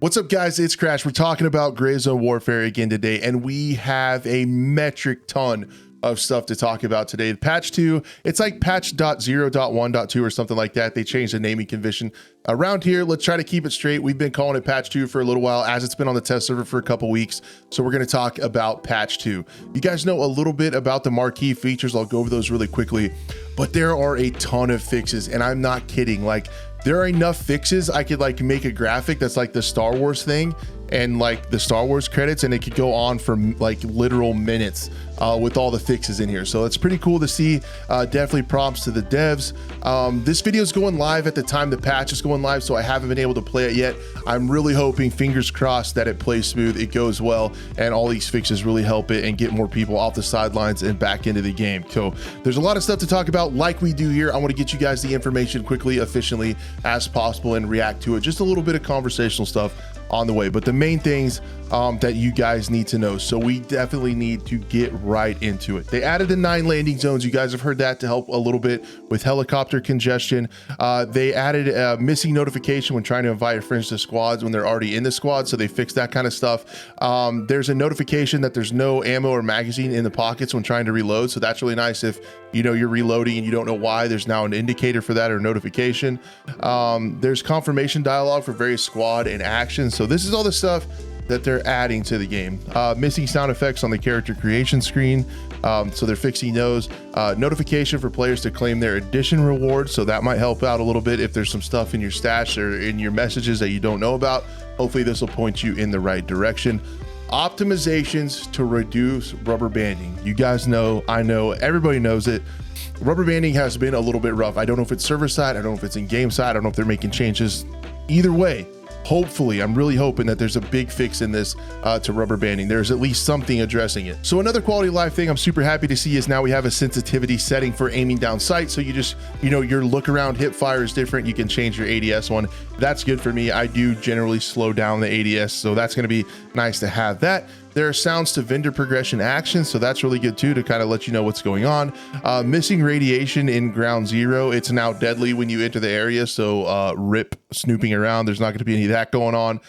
What's up, guys? It's Crash. We're talking about Gray Zone Warfare again today, and we have a metric ton of stuff to talk about today. Patch 2, it's like patch .0.1.2 or something like that. They changed the naming convention around here. Let's try to keep it straight. We've been calling it patch 2 for a little while, as it's been on the test server for a couple weeks. So we're going to talk about patch 2. You guys know a little bit about the marquee features. I'll go over those really quickly, but there are a ton of fixes, and I'm not kidding. Like, there are enough fixes I could like make a graphic that's like the Star Wars thing and like the Star Wars credits, and it could go on for like literal minutes with all the fixes in here. So it's pretty cool to see. Definitely props to the devs. This video is going live at the time the patch is going live, so I haven't been able to play it yet. I'm really hoping, fingers crossed, that it plays smooth, it goes well, and all these fixes really help it and get more people off the sidelines and back into the game. So there's a lot of stuff to talk about like we do here. I want to get you guys the information quickly, efficiently as possible, and react to it. Just a little bit of conversational stuff on the way, but the main things that you guys need to know. So we definitely need to get right into it. They added the 9 landing zones. You guys have heard that to help a little bit with helicopter congestion. They added a missing notification when trying to invite friends to squads when they're already in the squad. So they fixed that kind of stuff. There's a notification that there's no ammo or magazine in the pockets when trying to reload. So that's really nice. If you know you're reloading and you don't know why, there's now an indicator for that or notification. There's confirmation dialogue for various squad and actions. So this is all the stuff that they're adding to the game. Missing sound effects on the character creation screen. So they're fixing those. Notification for players to claim their addition rewards. So that might help out a little bit if there's some stuff in your stash or in your messages that you don't know about. Hopefully this will point you in the right direction. Optimizations to reduce rubber banding. You guys know, I know, everybody knows it. Rubber banding has been a little bit rough. I don't know if it's server side, I don't know if it's in game side, I don't know if they're making changes. Either way, hopefully, I'm really hoping that there's a big fix in this to rubber banding. There's at least something addressing it. So another quality of life thing I'm super happy to see is now we have a sensitivity setting for aiming down sight. So you just, you know, your look around hip fire is different. You can change your ADS one. That's good for me. I do generally slow down the ADS, so that's going to be nice to have that. There are sounds to vendor progression actions, so that's really good too, to kind of let you know what's going on. Missing radiation in ground zero. It's now deadly when you enter the area, so rip snooping around. There's not going to be any of that going on.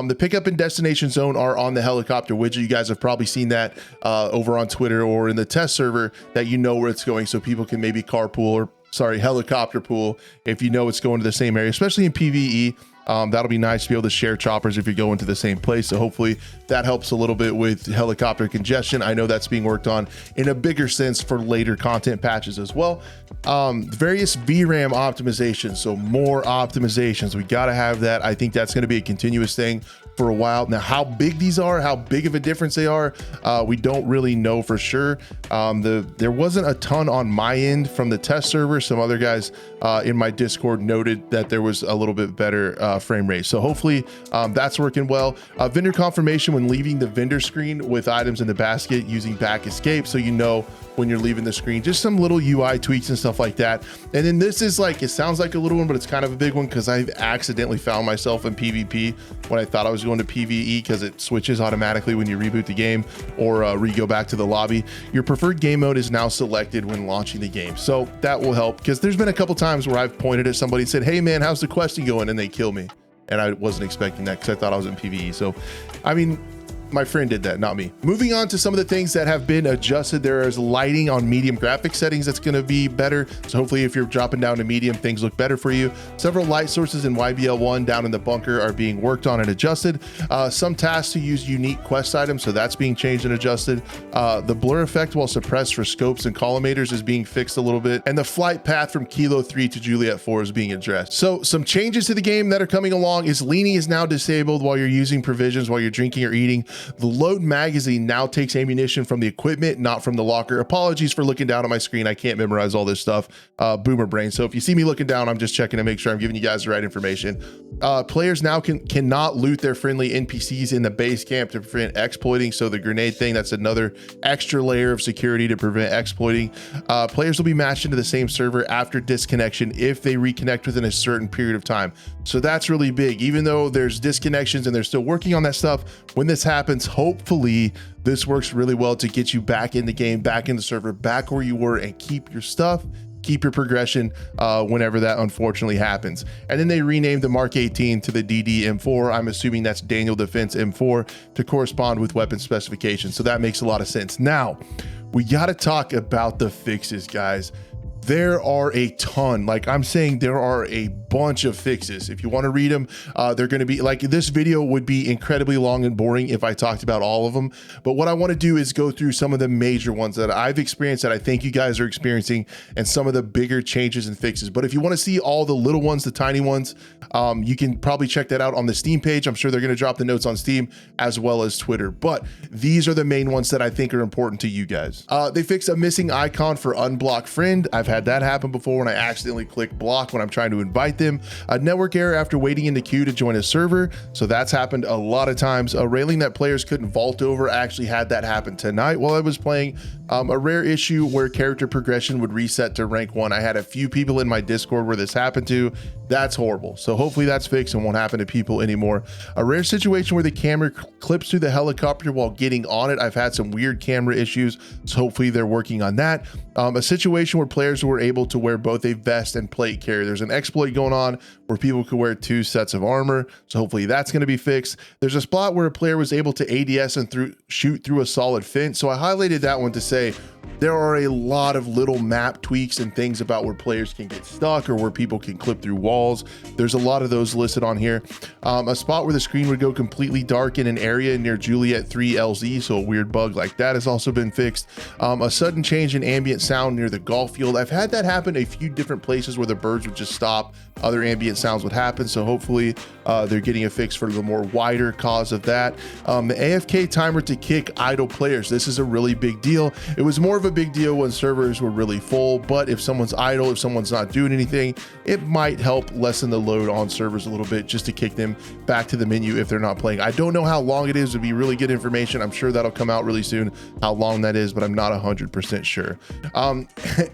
The pickup and destination zone are on the helicopter widget. You guys have probably seen that over on Twitter or in the test server, that you know where it's going, so people can maybe carpool or helicopter pool if you know it's going to the same area, especially in PvE. That'll be nice to be able to share choppers if you're going to the same place. So hopefully that helps a little bit with helicopter congestion. I know that's being worked on in a bigger sense for later content patches as well. Various VRAM optimizations. So more optimizations. We got to have that. I think that's going to be a continuous thing for a while. Now, how big these are, how big of a difference they are, we don't really know for sure. There wasn't a ton on my end from the test server. Some other guys in my Discord noted that there was a little bit better frame rate. So hopefully that's working well. Vendor confirmation when leaving the vendor screen with items in the basket using back escape, so you know when you're leaving the screen. Just some little UI tweaks and stuff like that. And then this is like, it sounds like a little one, but it's kind of a big one, because I've accidentally found myself in PvP when I thought I was going to PvE, because it switches automatically when you reboot the game or re-go back to the lobby. Your preferred game mode is now selected when launching the game. So that will help, because there's been a couple times where I've pointed at somebody and said, hey man, how's the questing going? And they kill me. And I wasn't expecting that, because I thought I was in PvE. So, I mean, my friend did that, not me. Moving on to some of the things that have been adjusted. There is lighting on medium graphic settings that's going to be better. So hopefully if you're dropping down to medium, things look better for you. Several light sources in YBL1 down in the bunker are being worked on and adjusted. Some tasks to use unique quest items, so that's being changed and adjusted. The blur effect while suppressed for scopes and collimators is being fixed a little bit. And the flight path from Kilo 3 to Juliet 4 is being addressed. So some changes to the game that are coming along is leaning is now disabled while you're using provisions, while you're drinking or eating. The load magazine now takes ammunition from the equipment, not from the locker. Apologies for looking down at my screen. I can't memorize all this stuff. Boomer brain. So if you see me looking down, I'm just checking to make sure I'm giving you guys the right information. Players now cannot loot their friendly NPCs in the base camp to prevent exploiting. So the grenade thing, that's another extra layer of security to prevent exploiting. Players will be matched into the same server after disconnection if they reconnect within a certain period of time. So that's really big. Even though there's disconnections and they're still working on that stuff, when this happens, hopefully this works really well to get you back in the game, back in the server, back where you were, and keep your stuff, keep your progression whenever that unfortunately happens. And then they renamed the Mark 18 to the DD M4. I'm assuming that's Daniel Defense M4 to correspond with weapon specifications. So that makes a lot of sense. Now, we got to talk about the fixes, guys. There are a ton. Like I'm saying, there are a bunch of fixes. If you want to read them, they're going to be like, this video would be incredibly long and boring if I talked about all of them. But what I want to do is go through some of the major ones that I've experienced, that I think you guys are experiencing, and some of the bigger changes and fixes. But if you want to see all the little ones, the tiny ones, you can probably check that out on the Steam page. I'm sure they're going to drop the notes on Steam as well as Twitter. But these are the main ones that I think are important to you guys. They fixed a missing icon for unblock friend. I've had that happen before when I accidentally click block when I'm trying to invite them. A network error after waiting in the queue to join a server. So that's happened a lot of times. A railing that players couldn't vault over. I actually had that happen tonight while I was playing. A rare issue where character progression would reset to rank 1. I had a few people in my Discord where this happened to. That's horrible. So hopefully that's fixed and won't happen to people anymore. A rare situation where the camera clips through the helicopter while getting on it. I've had some weird camera issues, so hopefully they're working on that. A situation where players were able to wear both a vest and plate carrier. There's an exploit going on where people could wear 2 sets of armor, so hopefully that's going to be fixed. There's a spot where a player was able to ADS and shoot through a solid fence, so I highlighted that one to say there are a lot of little map tweaks and things about where players can get stuck or where people can clip through walls. There's a lot of those listed on here. A spot where the screen would go completely dark in an area near Juliet 3 LZ, so a weird bug like that has also been fixed. A sudden change in ambient sound near the golf field. I've had that happen a few different places where the birds would just stop, other ambient sounds would happen, so hopefully they're getting a fix for the more wider cause of that. The AFK timer to kick idle players. This is a really big deal. It was more of a big deal when servers were really full, but if someone's idle, if someone's not doing anything, it might help lessen the load on servers a little bit just to kick them back to the menu if they're not playing. I don't know how long it is. It'd be really good information. I'm sure that'll come out really soon, how long that is, but I'm not 100% sure.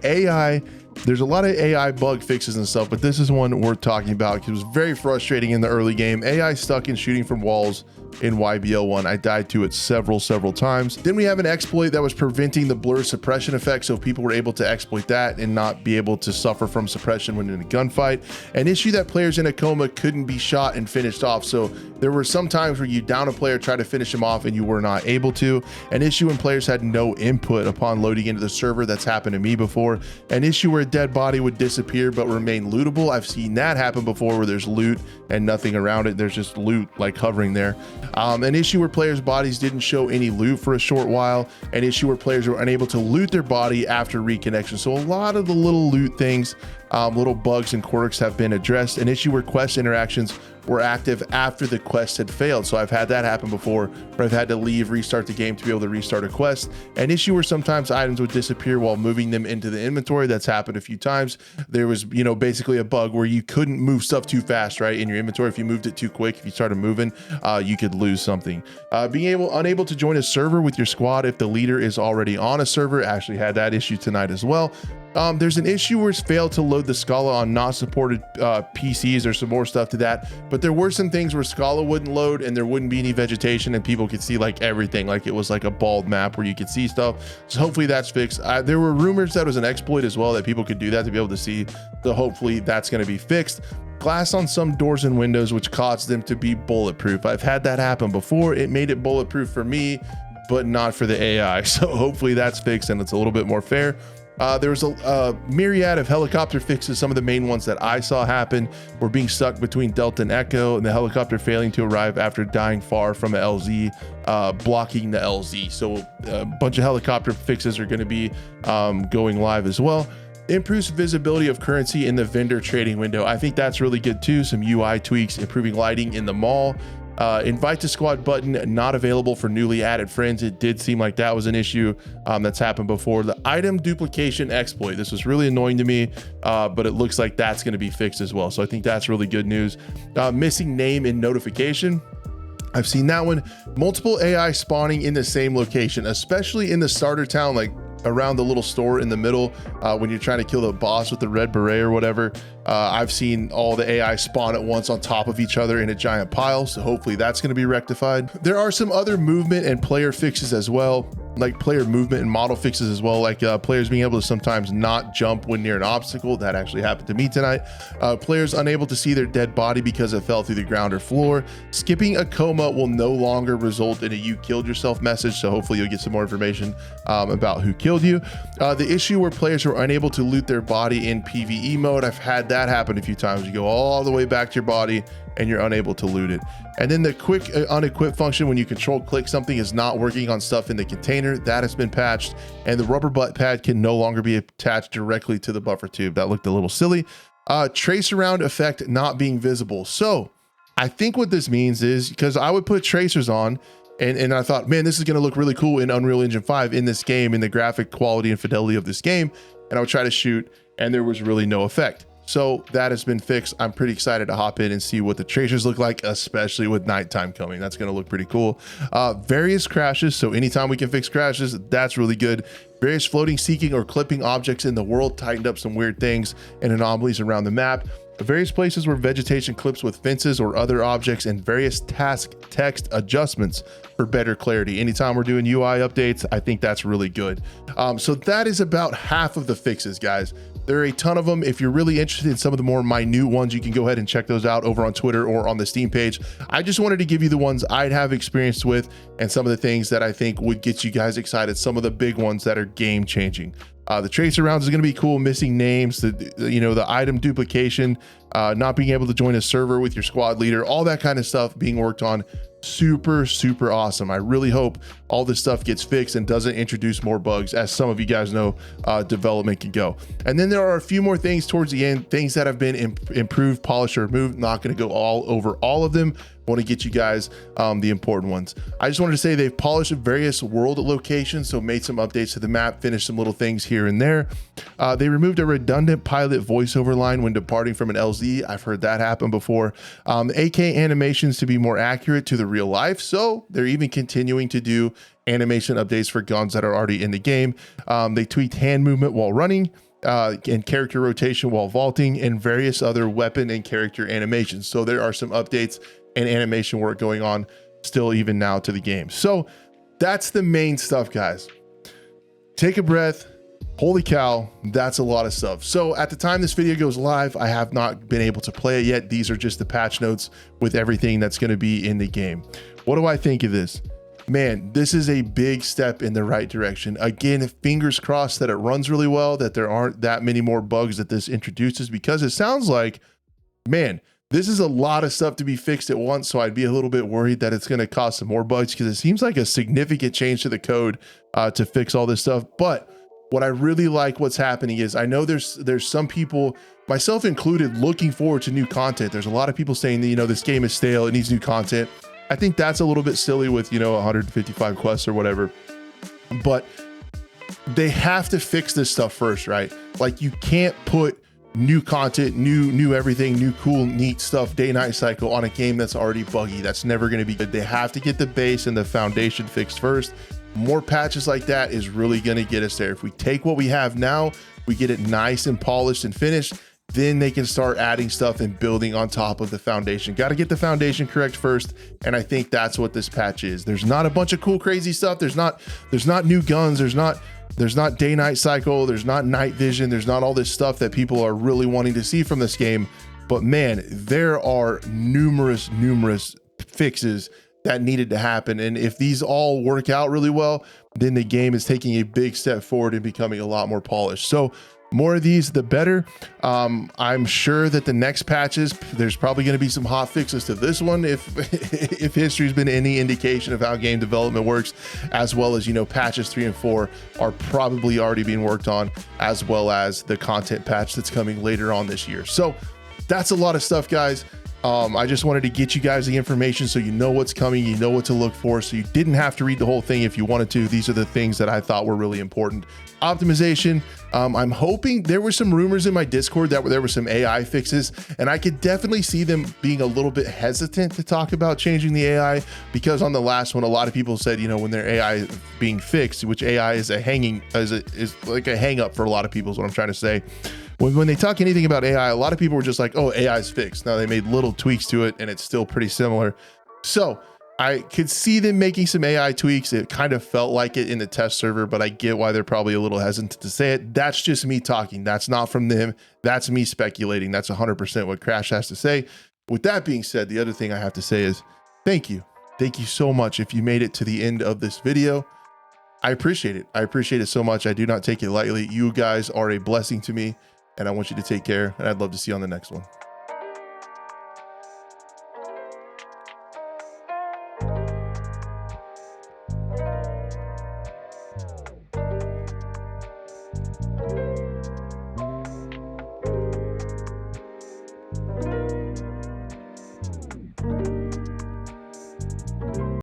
AI, there's a lot of AI bug fixes and stuff, but this is one worth talking about because it was very frustrating in the early game. AI stuck in shooting from walls in YBL 1. I died to it several times. Then we have an exploit that was preventing the blur suppression effect, so people were able to exploit that and not be able to suffer from suppression when in a gunfight. An issue that players in a coma couldn't be shot and finished off, so there were some times where you down a player, try to finish him off, and you were not able to. An issue when players had no input upon loading into the server. That's happened to me before. An issue where a dead body would disappear but remain lootable. I've seen that happen before, where there's loot and nothing around it. There's just loot like hovering there. An issue where players' bodies didn't show any loot for a short while. An issue where players were unable to loot their body after reconnection. So a lot of the little loot things, little bugs and quirks have been addressed. An issue where quest interactions were active after the quest had failed. So I've had that happen before, where I've had to leave, restart the game to be able to restart a quest. An issue where sometimes items would disappear while moving them into the inventory. That's happened a few times. There was, basically a bug where you couldn't move stuff too fast, right? In your inventory, if you moved it too quick, if you started moving, you could lose something. Being unable to join a server with your squad if the leader is already on a server. Actually had that issue tonight as well. There's an issue where it's failed to load the Scala on not supported PCs. There's some more stuff to that, but there were some things where Scala wouldn't load and there wouldn't be any vegetation and people could see like everything, like it was like a bald map where you could see stuff. So hopefully that's fixed. There were rumors that was an exploit as well, that people could do that to be able to see. So hopefully that's going to be fixed. Glass on some doors and windows, which caused them to be bulletproof. I've had that happen before. It made it bulletproof for me, but not for the AI. So hopefully that's fixed and it's a little bit more fair. There was a myriad of helicopter fixes. Some of the main ones that I saw happen were being stuck between Delta and Echo, and the helicopter failing to arrive after dying far from a LZ, blocking the LZ. So a bunch of helicopter fixes are going to be going live as well. Improves visibility of currency in the vendor trading window. I think that's really good too. Some UI tweaks, improving lighting in the mall. Invite to squad button not available for newly added friends. It did seem like that was an issue that's happened before. The item duplication exploit. This was really annoying to me, but it looks like that's going to be fixed as well. So I think that's really good news. Missing name in notification. I've seen that one. Multiple AI spawning in the same location, especially in the starter town, like around the little store in the middle when you're trying to kill the boss with the red beret or whatever. I've seen all the AI spawn at once on top of each other in a giant pile, so hopefully that's going to be rectified. There are some other movement and player fixes as well. like player movement and model fixes as well, like players being able to sometimes not jump when near an obstacle. That actually happened to me tonight. Players unable to see their dead body because it fell through the ground or floor. Skipping a coma will no longer result in a "you killed yourself" message, so hopefully you'll get some more information about who killed you. The issue where players are unable to loot their body in PvE mode. I've had that happen a few times. You go all the way back to your body and you're unable to loot it. And then the quick unequip function when you control click something is not working on stuff in the container. That has been patched, and the rubber butt pad can no longer be attached directly to the buffer tube. That looked a little silly. Trace around effect not being visible. So I think what this means is, because I would put tracers on and I thought, man, this is going to look really cool in Unreal Engine 5 in this game, in the graphic quality and fidelity of this game. And I would try to shoot and there was really no effect. So that has been fixed. I'm pretty excited to hop in and see what the tracers look like, especially with nighttime coming. That's going to look pretty cool. Various crashes. So anytime we can fix crashes, that's really good. Various floating, seeking, or clipping objects in the world tightened up some weird things and anomalies around the map. Various places where vegetation clips with fences or other objects, and various task text adjustments for better clarity. Anytime we're doing UI updates, I think that's really good. So that is about half of the fixes, guys. There are a ton of them. If you're really interested in some of the more minute ones, you can go ahead and check those out over on Twitter or on the Steam page. I just wanted to give you the ones I'd have experience with and some of the things that I think would get you guys excited. Some of the big ones that are game changing. The tracer rounds is going to be cool. Missing names, the item duplication, not being able to join a server with your squad leader, all that kind of stuff being worked on. Super awesome. I really hope all this stuff gets fixed and doesn't introduce more bugs. As some of you guys know, development can go. And then there are a few more things towards the end, things that have been improved, polished, or removed. Not going to go all over all of them. Want to get you guys the important ones. I just wanted to say they've polished various world locations, so made some updates to the map, finished some little things here and there. They removed a redundant pilot voiceover line when departing from an LZ. I've heard that happen before. AK animations to be more accurate to the real life, so they're even continuing to do animation updates for guns that are already in the game. They tweaked hand movement while running, and character rotation while vaulting, and various other weapon and character animations. So there are some updates and animation work going on still even now to the game. So that's the main stuff, guys. Take a breath. Holy cow, that's a lot of stuff. So at the time this video goes live, I have not been able to play it yet. These are just the patch notes with everything that's going to be in the game. What do I think of this? Man, this is a big step in the right direction. Again, fingers crossed that it runs really well, that there aren't that many more bugs that this introduces, because it sounds like, man, this is a lot of stuff to be fixed at once. So I'd be a little bit worried that it's going to cause some more bugs, because it seems like a significant change to the code to fix all this stuff. But what I really like what's happening is, I know there's some people, myself included, looking forward to new content. There's a lot of people saying that, this game is stale, it needs new content. I think that's a little bit silly with, 155 quests or whatever, but they have to fix this stuff first, right? Like, you can't put new content, new everything, new cool, neat stuff, day-night cycle on a game that's already buggy. That's never going to be good. They have to get the base and the foundation fixed first. More patches like that is really going to get us there. If we take what we have now, we get it nice and polished and finished, then they can start adding stuff and building on top of the foundation. Got to get the foundation correct first, and I think that's what this patch is. There's not a bunch of cool, crazy stuff. There's not new guns. There's not day-night cycle. There's not night vision. There's not all this stuff that people are really wanting to see from this game. But man, there are numerous fixes that needed to happen. And if these all work out really well, then the game is taking a big step forward and becoming a lot more polished. So more of these, the better. I'm sure that the next patches, there's probably going to be some hot fixes to this one if history's been any indication of how game development works, as well as, patches 3 and 4 are probably already being worked on, as well as the content patch that's coming later on this year. So that's a lot of stuff, guys. I just wanted to get you guys the information so you know what's coming, you know what to look for, so you didn't have to read the whole thing if you wanted to. These are the things that I thought were really important. Optimization. I'm hoping, there were some rumors in my Discord that there were some AI fixes, and I could definitely see them being a little bit hesitant to talk about changing the AI, because on the last one, a lot of people said, when their AI is being fixed, which AI is is like a hang up for a lot of people is what I'm trying to say. When they talk anything about AI, a lot of people were just like, oh, AI is fixed. Now they made little tweaks to it and it's still pretty similar. So I could see them making some AI tweaks. It kind of felt like it in the test server, but I get why they're probably a little hesitant to say it. That's just me talking. That's not from them. That's me speculating. That's 100% what Crash has to say. With that being said, the other thing I have to say is thank you. Thank you so much if you made it to the end of this video. I appreciate it. I appreciate it so much. I do not take it lightly. You guys are a blessing to me, and I want you to take care, and I'd love to see you on the next one.